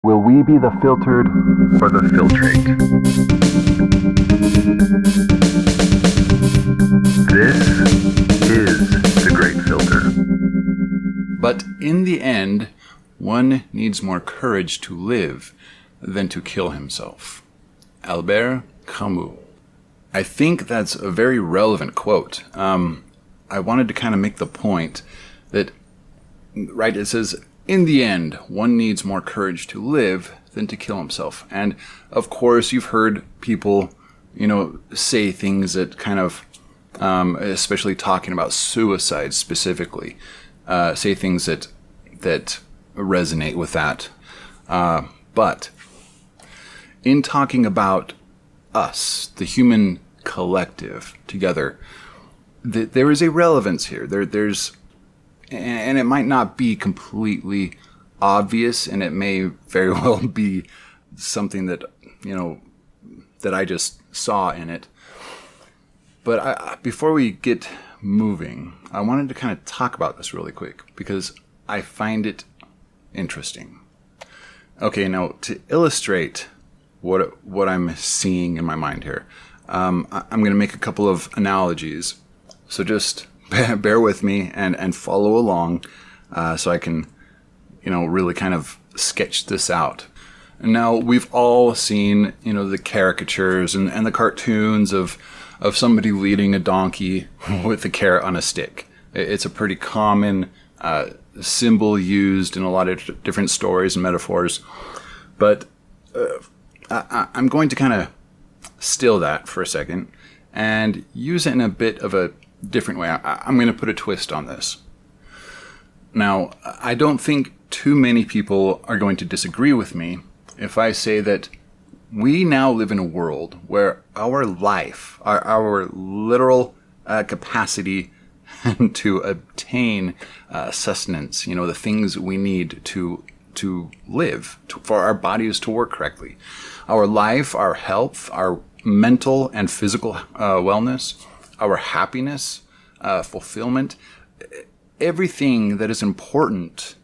Will we be the filtered or the filtrate? This is the great filter. But in the end, one needs more courage to live than to kill himself. Albert Camus. I think that's a very relevant quote. I wanted to kind of make the point that, right, it says, in the end, one needs more courage to live than to kill himself. And of course, you've heard people, say things that kind of, especially talking about suicide specifically, say things that resonate with that. But in talking about us, the human collective together, there is a relevance here. There's and it might not be completely obvious, and it may very well be something that, that I just saw in it. But before we get moving, I wanted to kind of talk about this really quick because I find it interesting. Okay, now to illustrate what I'm seeing in my mind here, I'm going to make a couple of analogies. So just bear with me and follow along so I can, really kind of sketch this out. And now we've all seen, the caricatures and the cartoons of somebody leading a donkey with a carrot on a stick. It's a pretty common symbol used in a lot of different stories and metaphors. But I'm going to kind of still that for a second and use it in a bit of a different way. I'm going to put a twist on this. Now, I don't think too many people are going to disagree with me if I say that we now live in a world where our life, our literal capacity to obtain sustenance, the things we need to live, for our bodies to work correctly, our life, our health, our mental and physical wellness, our happiness, fulfillment, everything that is important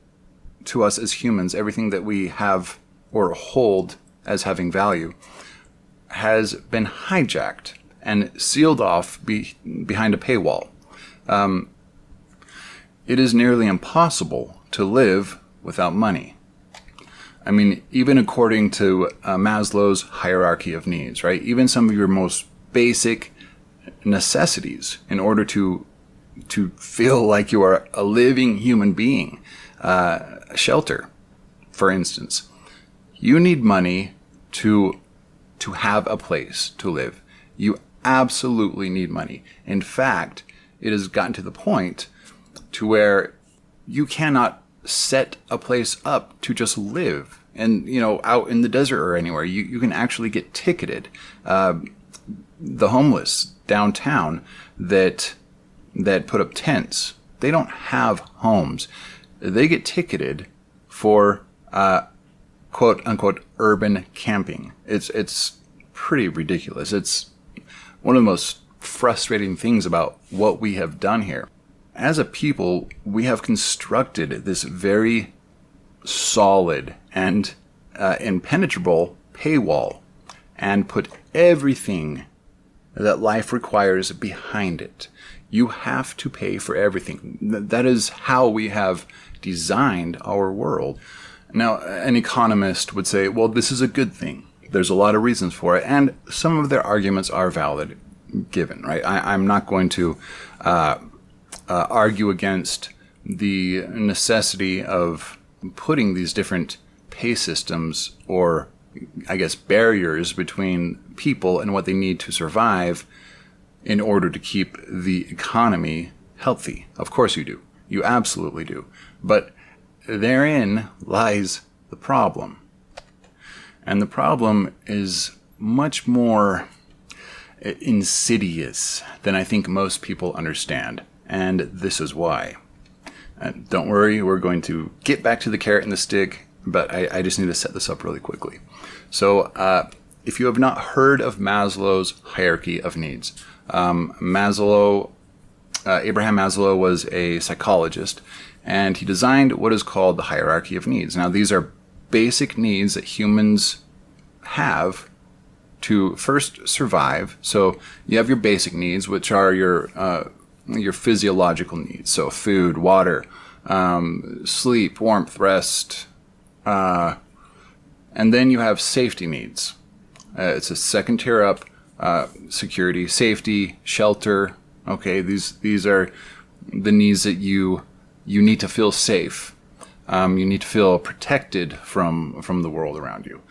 to us as humans, everything that we have or hold as having value, has been hijacked and sealed off behind a paywall. It is nearly impossible to live without money. I mean, even according to Maslow's hierarchy of needs, right? Even some of your most basic necessities in order to feel like you are a living human being, shelter, for instance, you need money to have a place to live. You absolutely need money. In fact, it has gotten to the point to where you cannot set a place up to just live and, out in the desert or anywhere. You can actually get ticketed. The homeless downtown that put up tents, they don't have homes. They get ticketed for quote unquote urban camping. It's pretty ridiculous. It's one of the most frustrating things about what we have done here. As a people, we have constructed this very solid and impenetrable paywall and put everything that life requires behind it. You have to pay for everything. That is how we have designed our world. Now, an economist would say, well, this is a good thing. There's a lot of reasons for it, and some of their arguments are valid, given, right? I'm not going to argue against the necessity of putting these different pay systems, or I guess barriers between people and what they need to survive in order to keep the economy healthy. Of course you do. You absolutely do. But therein lies the problem. And the problem is much more insidious than I think most people understand. And this is why. Don't worry, we're going to get back to the carrot and the stick, but I just need to set this up really quickly. So if you have not heard of Maslow's hierarchy of needs, Abraham Maslow was a psychologist, and he designed what is called the hierarchy of needs. Now, these are basic needs that humans have to first survive. So you have your basic needs, which are your physiological needs. So food, water, sleep, warmth, rest, and then you have safety needs. It's a second tier up, security, safety, shelter. Okay, these are the needs that you need to feel safe. You need to feel protected from the world around you.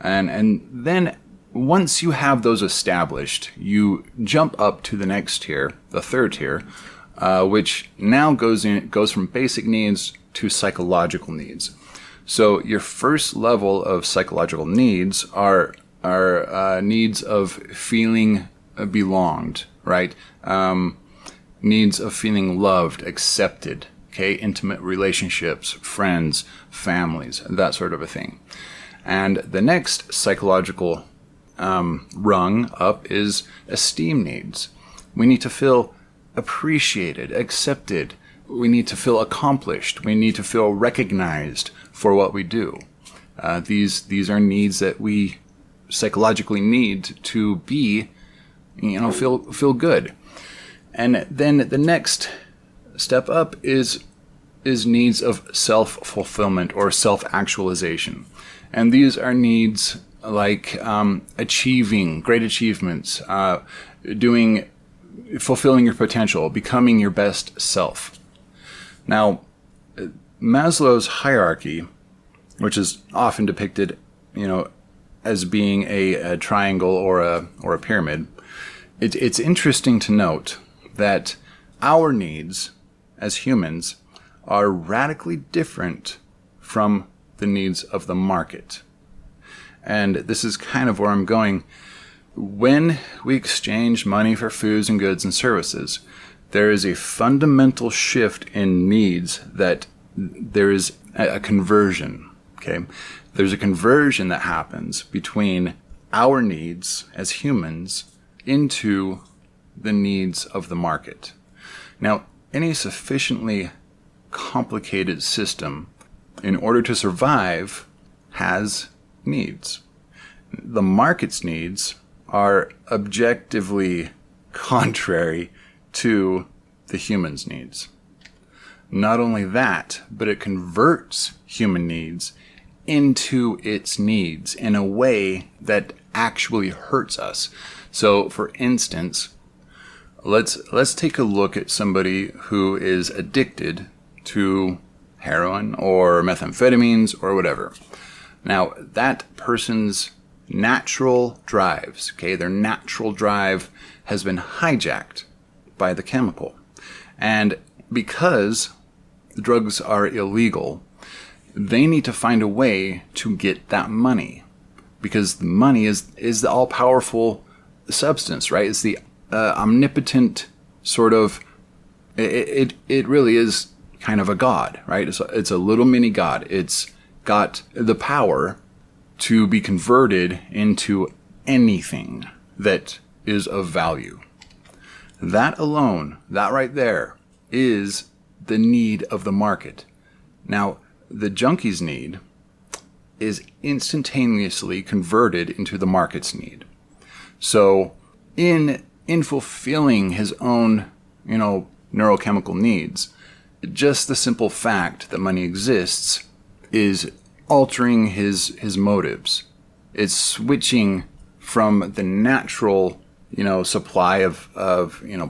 And then once you have those established, you jump up to the next tier, the third tier, which now goes from basic needs to psychological needs. So your first level of psychological needs are needs of feeling belonged, right? Needs of feeling loved, accepted, okay? Intimate relationships, friends, families, that sort of a thing. And the next psychological rung up is esteem needs. We need to feel appreciated, accepted. We need to feel accomplished. We need to feel recognized for what we do. These are needs that we psychologically need to be, feel good. And then the next step up is needs of self-fulfillment or self-actualization. And these are needs like achieving great achievements, fulfilling your potential, becoming your best self. Now, Maslow's hierarchy, which is often depicted, as being a triangle or a pyramid, it's interesting to note that our needs as humans are radically different from the needs of the market. And this is kind of where I'm going. When we exchange money for foods and goods and services, there is a fundamental shift in needs that there is a conversion, okay? There's a conversion that happens between our needs as humans into the needs of the market. Now, any sufficiently complicated system, in order to survive, has needs. The market's needs are objectively contrary to the human's needs. Not only that, but it converts human needs into its needs in a way that actually hurts us. So, for instance, let's take a look at somebody who is addicted to heroin or methamphetamines or whatever. Now, that person's natural drives, okay, their natural drive has been hijacked by the chemical. And because the drugs are illegal, they need to find a way to get that money, because the money is the all-powerful substance, right? It's the omnipotent sort of, it really is kind of a god, right? It's a little mini god. It's got the power to be converted into anything that is of value. That alone, that right there, is the need of the market. Now, the junkie's need is instantaneously converted into the market's need. So, in fulfilling his own, neurochemical needs, just the simple fact that money exists is altering his motives. It's switching from the natural, supply of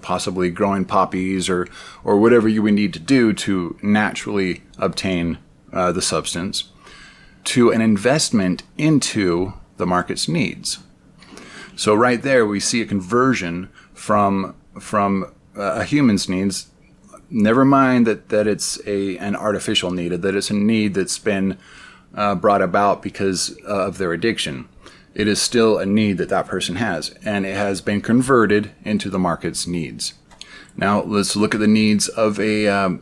possibly growing poppies or whatever you would need to do to naturally obtain the substance, to an investment into the market's needs. So right there we see a conversion from a human's needs. Never mind that it's an artificial need, that it's a need that's been brought about because of their addiction. It is still a need that person has, and it has been converted into the market's needs. Now let's look at the needs of a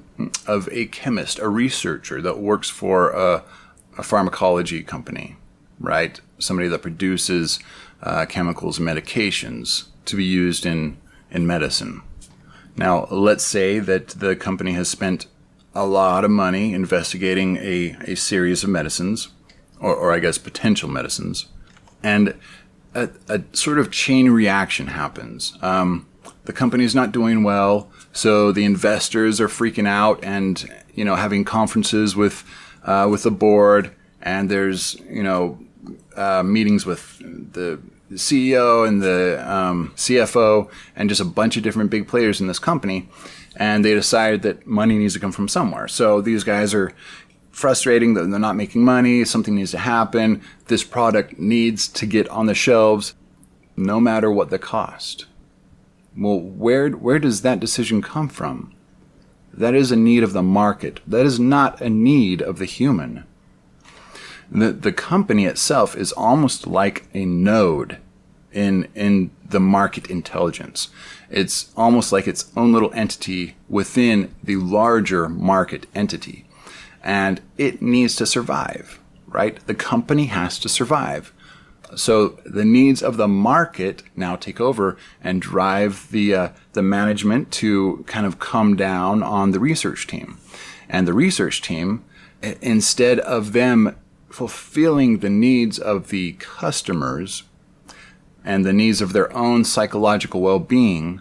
chemist, a researcher that works for a pharmacology company, right? Somebody that produces chemicals and medications to be used in medicine. Now, let's say that the company has spent a lot of money investigating a series of medicines, or I guess potential medicines. And a sort of chain reaction happens. The company's not doing well, so the investors are freaking out and, having conferences with the board, and there's, meetings with the CEO and the CFO and just a bunch of different big players in this company. And they decided that money needs to come from somewhere. So these guys are frustrating that they're not making money. Something needs to happen. This product needs to get on the shelves, no matter what the cost. Well, where does that decision come from? That is a need of the market. That is not a need of the human. The company itself is almost like a node in the market intelligence. It's almost like its own little entity within the larger market entity. And it needs to survive, right? The company has to survive. So the needs of the market now take over and drive the management to kind of come down on the research team. And the research team, instead of them fulfilling the needs of the customers and the needs of their own psychological well-being,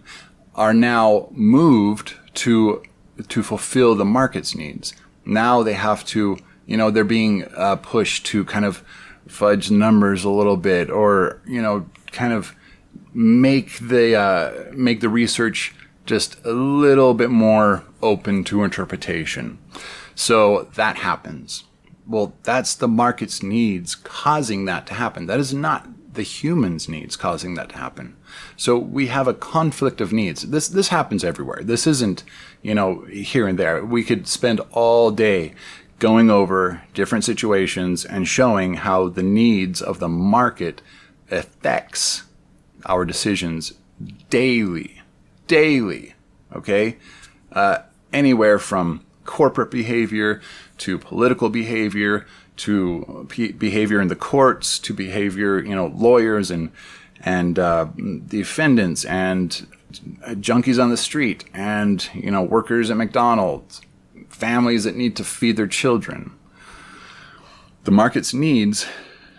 are now moved to fulfill the market's needs. Now they have to, they're being pushed to kind of fudge numbers a little bit, or kind of make the research just a little bit more open to interpretation. So that happens. Well, that's the market's needs causing that to happen. That is not the human's needs causing that to happen. So we have a conflict of needs. This happens everywhere. This isn't, here and there. We could spend all day going over different situations and showing how the needs of the market affects our decisions daily, okay? Anywhere from corporate behavior to political behavior to behavior in the courts to behavior, lawyers and defendants and junkies on the street and, workers at McDonald's, families that need to feed their children. The market's needs,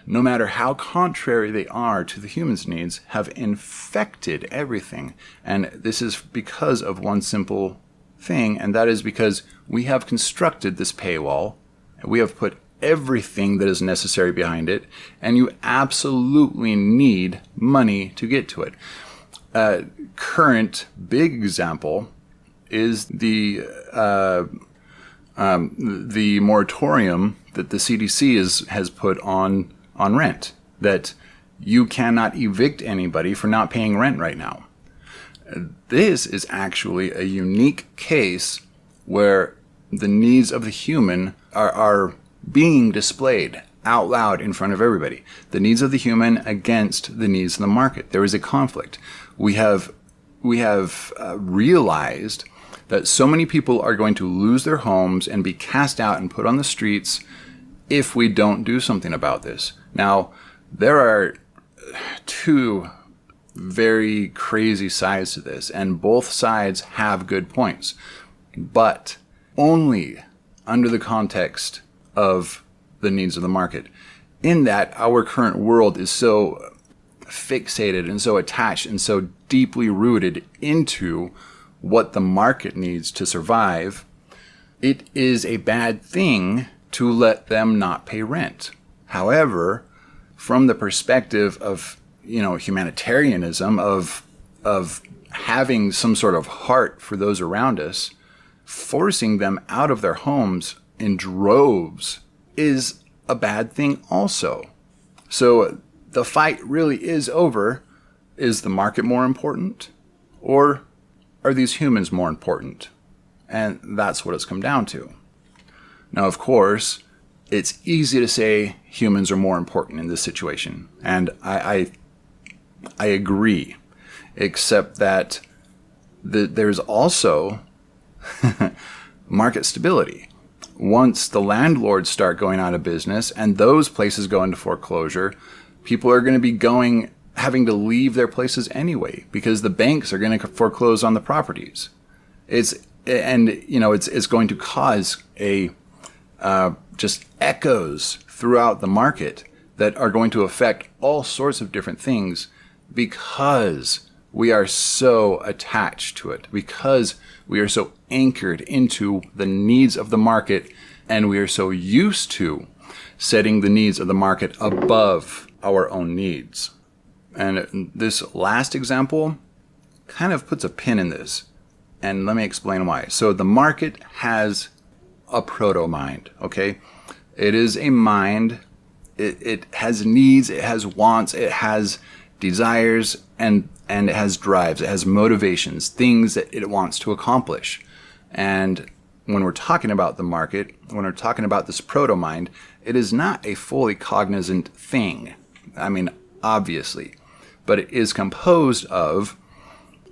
no matter how contrary they are to the human's needs, have infected everything. And this is because of one simple thing, and that is because we have constructed this paywall, and we have put everything that is necessary behind it, and you absolutely need money to get to it. Current big example is the moratorium that the CDC has put on rent, that you cannot evict anybody for not paying rent right now. This is actually a unique case where the needs of the human are being displayed out loud in front of everybody. The needs of the human against the needs of the market. There is a conflict. We have realized that so many people are going to lose their homes and be cast out and put on the streets if we don't do something about this. Now, there are two very crazy sides to this, and both sides have good points, but only under the context of the needs of the market. In that, our current world is so fixated and so attached and so deeply rooted into what the market needs to survive, it is a bad thing to let them not pay rent. However, from the perspective of, humanitarianism, of having some sort of heart for those around us, forcing them out of their homes in droves is a bad thing also. So the fight really is over. Is the market more important, or are these humans more important? And that's what it's come down to. Now, of course, it's easy to say humans are more important in this situation. And I agree, except that there's also market stability. Once the landlords start going out of business and those places go into foreclosure, people are going to be having to leave their places anyway because the banks are going to foreclose on the properties. It's going to cause just echoes throughout the market that are going to affect all sorts of different things because we are so attached to it, because we are so anchored into the needs of the market, and we are so used to setting the needs of the market above our own needs. And this last example kind of puts a pin in this. And let me explain why. So the market has a proto-mind, okay? It is a mind. It has needs, it has wants, it has desires, and it has drives, it has motivations, things that it wants to accomplish. And when we're talking about the market, when we're talking about this proto-mind, it is not a fully cognizant thing. I mean, obviously. But it is composed of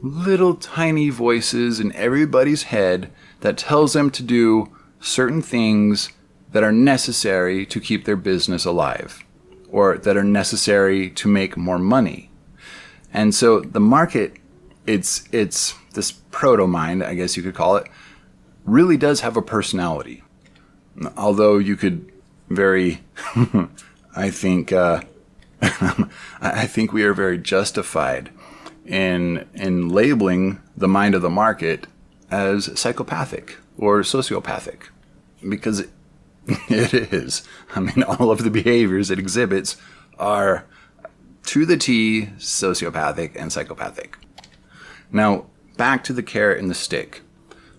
little tiny voices in everybody's head that tells them to do certain things that are necessary to keep their business alive, or that are necessary to make more money. And so the market, it's this proto-mind, I guess you could call it, really does have a personality. Although you could very, I think we are very justified in labeling the mind of the market as psychopathic or sociopathic, because it is. I mean, all of the behaviors it exhibits are to the T sociopathic and psychopathic. Now, back to the carrot and the stick.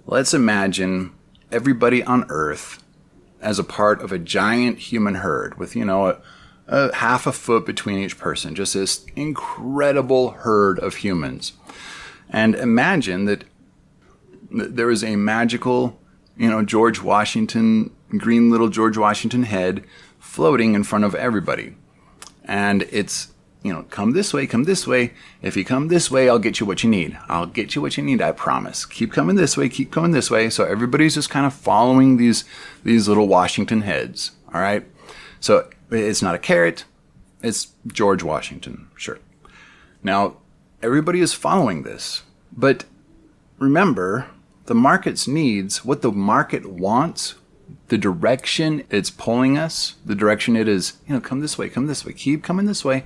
Let's imagine everybody on Earth as a part of a giant human herd with, a half a foot between each person, just this incredible herd of humans. And imagine that there is a magical, George Washington, green little George Washington head floating in front of everybody. And it's, come this way, come this way. If you come this way, I'll get you what you need. I'll get you what you need, I promise. Keep coming this way, keep coming this way. So everybody's just kind of following these little Washington heads, all right? So it's not a carrot, it's George Washington, sure. Now, everybody is following this, but remember, the market's needs, what the market wants, the direction it's pulling us, the direction it is, come this way, keep coming this way,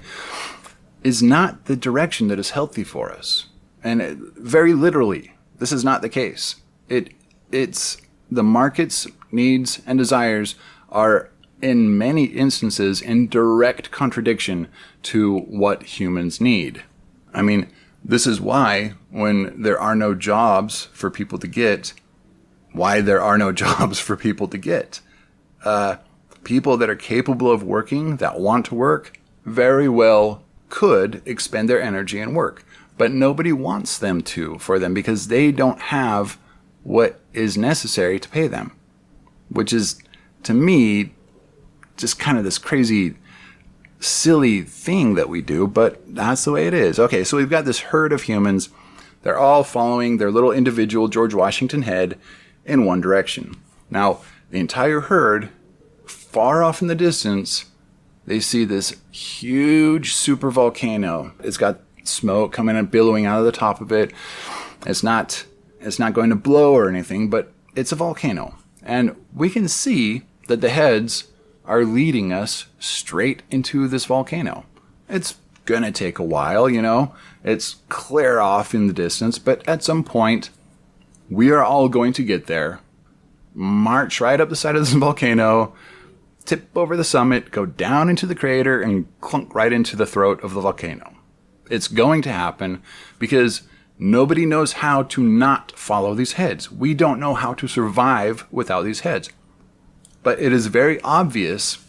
is not the direction that is healthy for us. And very literally, this is not the case. It's the market's needs and desires are in many instances in direct contradiction to what humans need. I mean, this is why when there are no jobs for people to get, people that are capable of working, that want to work, very well could expend their energy and work. But nobody wants them to for them because they don't have what is necessary to pay them. Which is, to me, just kind of this crazy, silly thing that we do, but that's the way it is. Okay, so we've got this herd of humans. They're all following their little individual George Washington head in one direction. Now, the entire herd, far off in the distance, they see this huge super volcano. It's got smoke coming and billowing out of the top of it. It's not going to blow or anything, but it's a volcano. And we can see that the heads are leading us straight into this volcano. It's gonna take a while, It's clear off in the distance, but at some point, we are all going to get there, march right up the side of this volcano, tip over the summit, go down into the crater, and clunk right into the throat of the volcano. It's going to happen because nobody knows how to not follow these heads. We don't know how to survive without these heads. But it is very obvious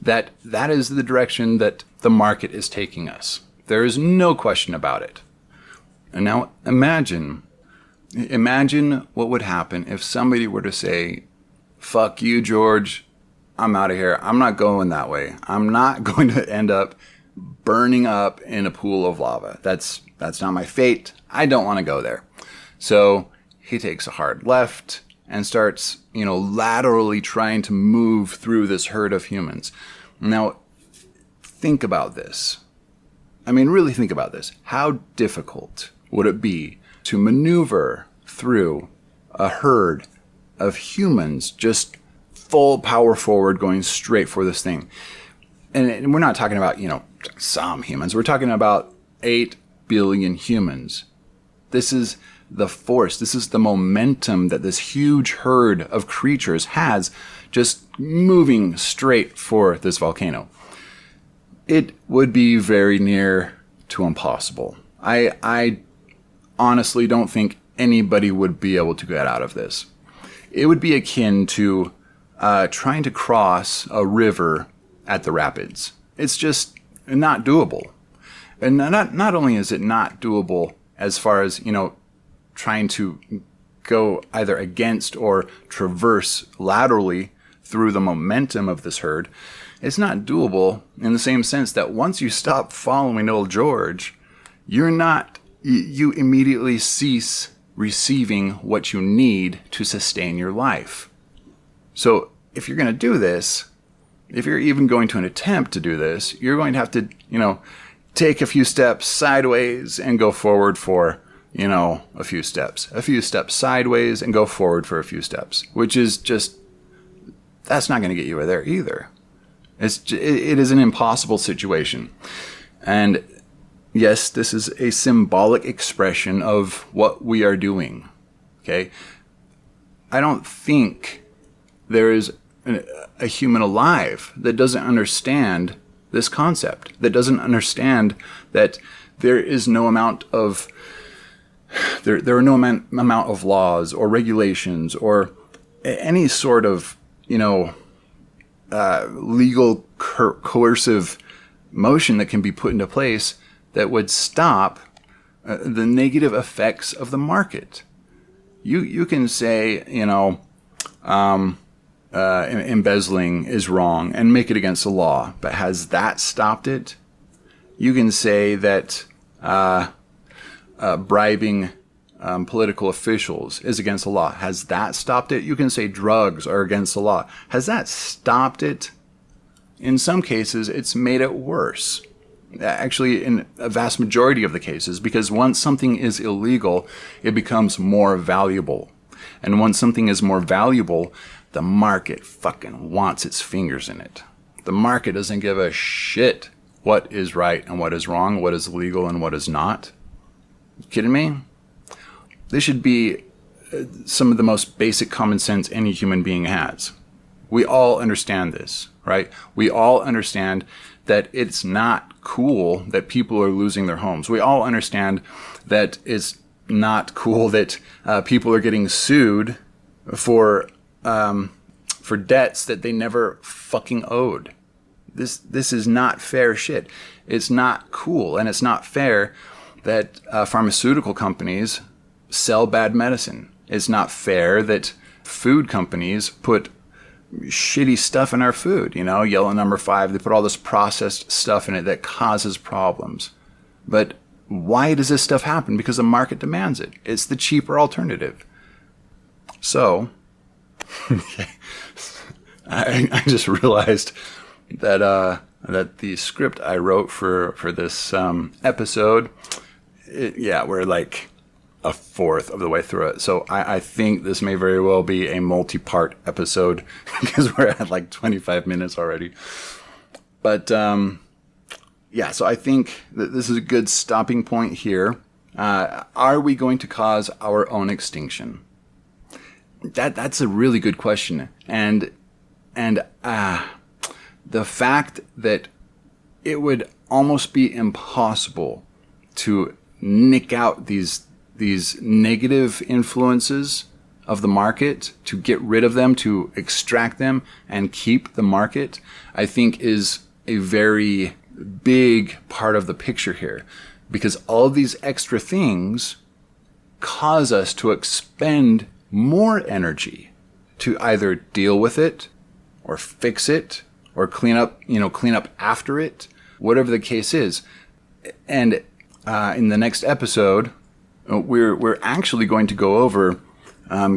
that that is the direction that the market is taking us. There is no question about it. And now imagine what would happen if somebody were to say, fuck you, George, I'm out of here. I'm not going that way. I'm not going to end up burning up in a pool of lava. That's not my fate. I don't want to go there. So he takes a hard left and starts, laterally trying to move through this herd of humans. Now, think about this. I mean, really think about this. How difficult would it be to maneuver through a herd of humans just full power forward, going straight for this thing. And we're not talking about, some humans. We're talking about 8 billion humans. This is the force. This is the momentum that this huge herd of creatures has, just moving straight for this volcano. It would be very near to impossible. I honestly don't think anybody would be able to get out of this. It would be akin to trying to cross a river at the rapids. It's just not doable. And not only is it not doable as far as, trying to go either against or traverse laterally through the momentum of this herd, it's not doable in the same sense that once you stop following old George, you immediately cease receiving what you need to sustain your life. So if you're going to do this, if you're even going to attempt to do this, you're going to have to, take a few steps sideways and go forward for, a few steps sideways and go forward for a few steps, which is just, that's not going to get you there either. It is an impossible situation. And yes, this is a symbolic expression of what we are doing. Okay? I don't think there is a human alive that doesn't understand this concept, that doesn't understand that there is no amount of there are no amount of laws or regulations or any sort of legal coercive motion that can be put into place that would stop the negative effects of the market. You can say embezzling is wrong and make it against the law, but has that stopped it? You can say that bribing political officials is against the law. Has that stopped it? You can say drugs are against the law. Has that stopped it? In some cases, it's made it worse. Actually, in a vast majority of the cases, because once something is illegal, it becomes more valuable. And once something is more valuable, the market fucking wants its fingers in it. The market doesn't give a shit what is right and what is wrong, what is legal and what is not. You kidding me? This should be some of the most basic common sense any human being has. We all understand this, right? We all understand that it's not cool that people are losing their homes. We all understand that it's not cool that people are getting sued for debts that they never fucking owed. This is not fair shit. It's not cool, and it's not fair that pharmaceutical companies sell bad medicine. It's not fair that food companies put shitty stuff in our food. Yellow number 5, they put all this processed stuff in it that causes problems. But why does this stuff happen? Because the market demands it. It's the cheaper alternative. So, I just realized that the script I wrote for this episode, we're like a fourth of the way through it. So I think this may very well be a multi-part episode because we're at like 25 minutes already. But so I think that this is a good stopping point here. Are we going to cause our own extinction? That's a really good question. And the fact that it would almost be impossible to nick out these negative influences of the market, to get rid of them, to extract them and keep the market, I think is a very big part of the picture here. Because all these extra things cause us to expend more energy to either deal with it or fix it or clean up after it, whatever the case is. And in the next episode, we're actually going to go over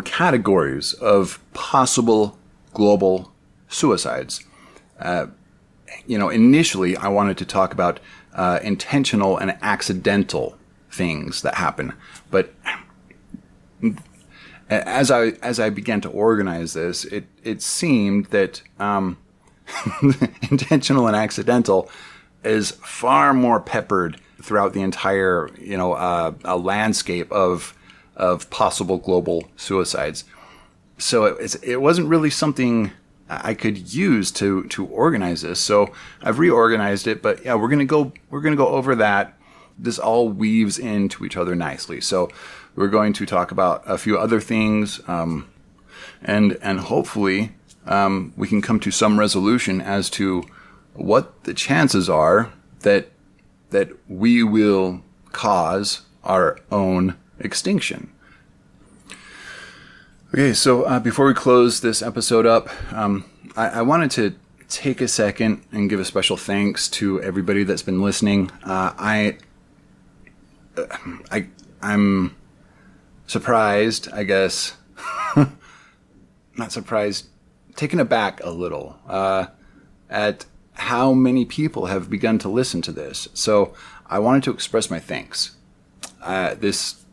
categories of possible global suicides. Initially I wanted to talk about intentional and accidental things that happen, but as I began to organize this, it seemed that intentional and accidental is far more peppered throughout the entire a landscape of possible global suicides. So it wasn't really something I could use to organize this. So I've reorganized it, but yeah, we're gonna go over that. This all weaves into each other nicely. So we're going to talk about a few other things, and hopefully we can come to some resolution as to what the chances are that we will cause our own extinction. Okay, so before we close this episode up, I wanted to take a second and give a special thanks to everybody that's been listening. I'm surprised, I guess. Not surprised, taken aback a little at how many people have begun to listen to this. So I wanted to express my thanks. This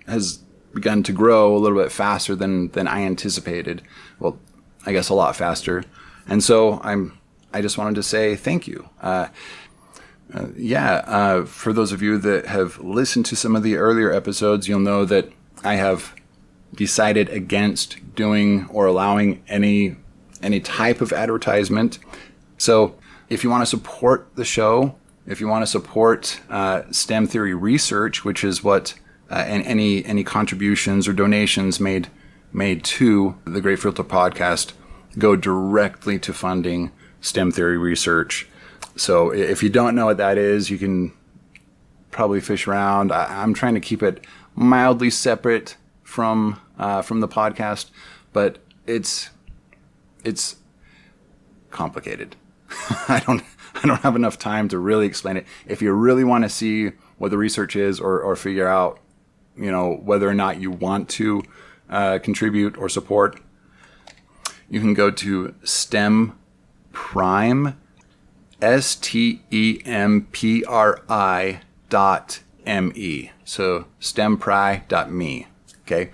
has begun to grow a little bit faster than I anticipated. Well, I guess a lot faster. And so I just wanted to say thank you. For those of you that have listened to some of the earlier episodes, you'll know that I have decided against doing or allowing any type of advertisement. So if you want to support the show, if you want to support STEM theory research, which is what and any contributions or donations made to the Great Filter podcast go directly to funding STEM theory research. So if you don't know what that is, you can probably fish around. I'm trying to keep it mildly separate from the podcast, but it's complicated. I don't have enough time to really explain it. If you really want to see what the research is or figure out, whether or not you want to contribute or support, you can go to STEM Prime, stempri.me. So stempri.me. Okay.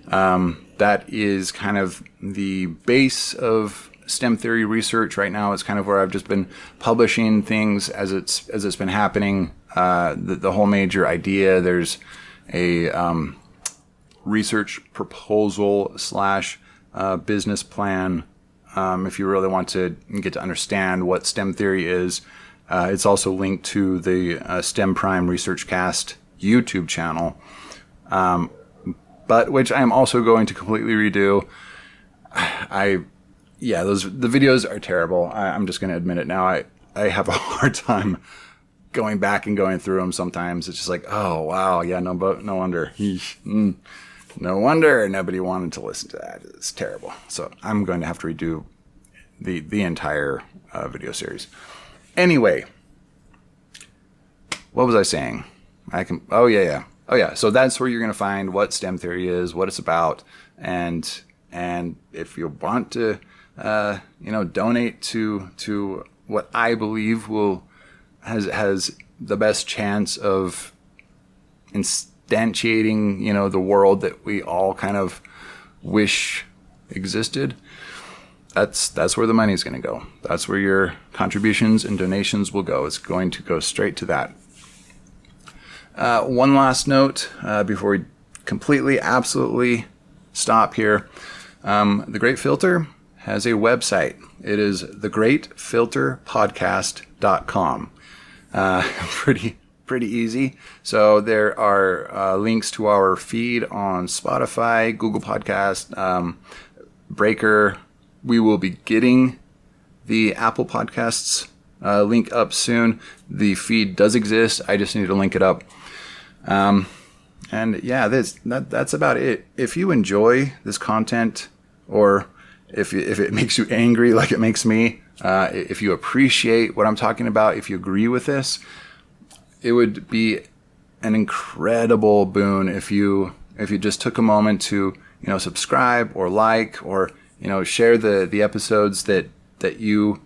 That is kind of the base of STEM theory research right now. It's kind of where I've just been publishing things as it's been happening. The whole major idea, there's a research proposal / business plan. If you really want to get to understand what STEM theory is, it's also linked to the STEM Prime Research Cast YouTube channel, but which I'm also going to completely redo. The videos are terrible. I'm just going to admit it now. I have a hard time going back and going through them sometimes. It's just like, oh, wow, yeah, no wonder. No wonder nobody wanted to listen to that. It's terrible. So I'm going to have to redo the entire video series. Anyway, what was I saying? Oh yeah. So that's where you're going to find what STEM theory is, what it's about, and if you want to, donate to what I believe has the best chance of instantiating, the world that we all kind of wish existed. That's where the money's going to go. That's where your contributions and donations will go. It's going to go straight to that. One last note before we completely, absolutely stop here. The Great Filter has a website. It is thegreatfilterpodcast.com. Pretty easy. So there are links to our feed on Spotify, Google Podcast, Breaker. We will be getting the Apple Podcasts link up soon. The feed does exist. I just need to link it up. And yeah, that's about it. If you enjoy this content, or if it makes you angry like it makes me, if you appreciate what I'm talking about, if you agree with this, it would be an incredible boon if you just took a moment to subscribe or like or share the episodes that you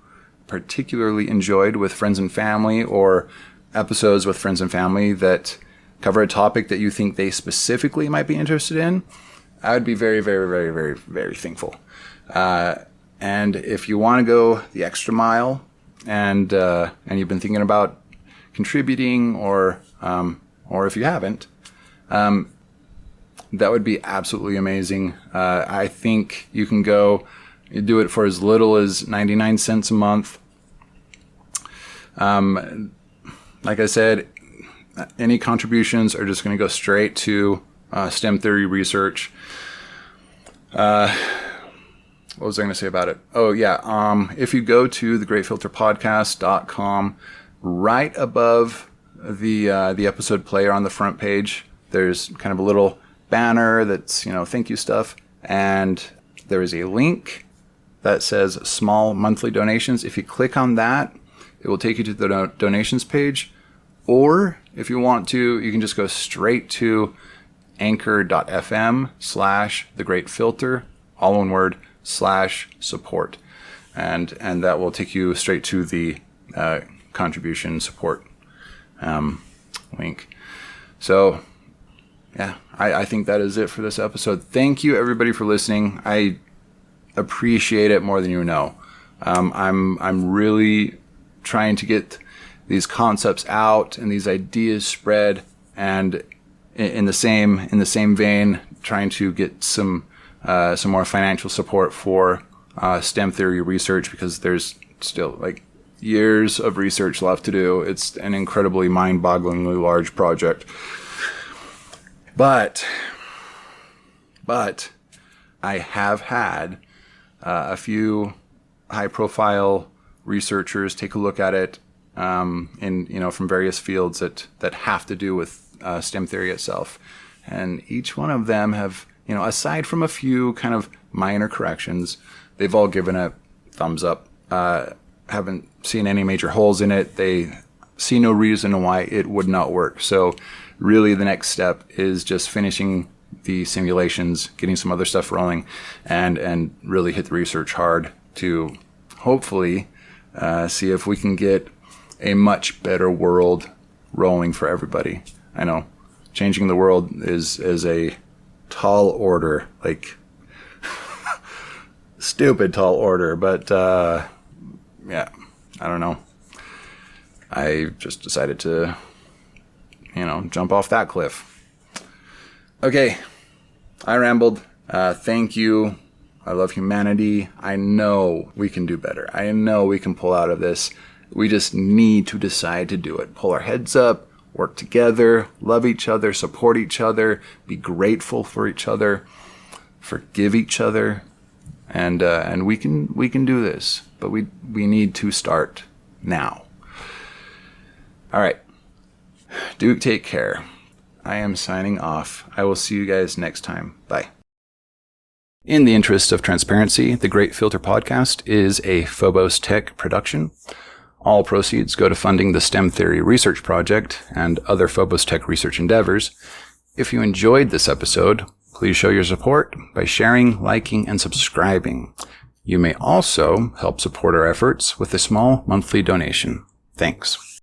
particularly enjoyed with friends and family, or episodes with friends and family that cover a topic that you think they specifically might be interested in. I would be very, very, very, very, very thankful. And if you want to go the extra mile, and you've been thinking about contributing, or if you haven't, that would be absolutely amazing. I think you can go do it for as little as 99 cents a month. Like I said, any contributions are just going to go straight to STEM theory research. What was I going to say about it? Oh, yeah. If you go to thegreatfilterpodcast.com, right above the episode player on the front page, there's kind of a little banner that's, thank you stuff. And there is a link that says small monthly donations. If you click on that, it will take you to the donations page. Or if you want to, you can just go straight to anchor.fm/thegreatfilter, all one word, /support. And that will take you straight to the contribution support link. So, yeah, I think that is it for this episode. Thank you, everybody, for listening. I appreciate it more than you know. I'm really trying to get these concepts out and these ideas spread, and in the same vein, trying to get some more financial support for STEM theory research, because there's still years of research left to do. It's an incredibly mind-bogglingly large project. But I have had a few high-profile researchers take a look at it, from various fields that have to do with STEM theory itself, and each one of them have, aside from a few kind of minor corrections, they've all given a thumbs up. Haven't seen any major holes in it. They see no reason why it would not work. So really the next step is just finishing the simulations, getting some other stuff rolling, and really hit the research hard to hopefully see if we can get a much better world rolling for everybody. I know changing the world is a tall order, stupid tall order, but yeah, I don't know. I just decided to, jump off that cliff. Okay, I rambled. Thank you. I love humanity. I know we can do better. I know we can pull out of this. We just need to decide to do it. Pull our heads up, work together, love each other, support each other, be grateful for each other, forgive each other, and we can do this. But we need to start now. All right. Do take care. I am signing off. I will see you guys next time. Bye. In the interest of transparency, the Great Filter Podcast is a PhobosTech production. All proceeds go to funding the STEM Theory Research Project and other PhobosTech research endeavors. If you enjoyed this episode, please show your support by sharing, liking, and subscribing. You may also help support our efforts with a small monthly donation. Thanks.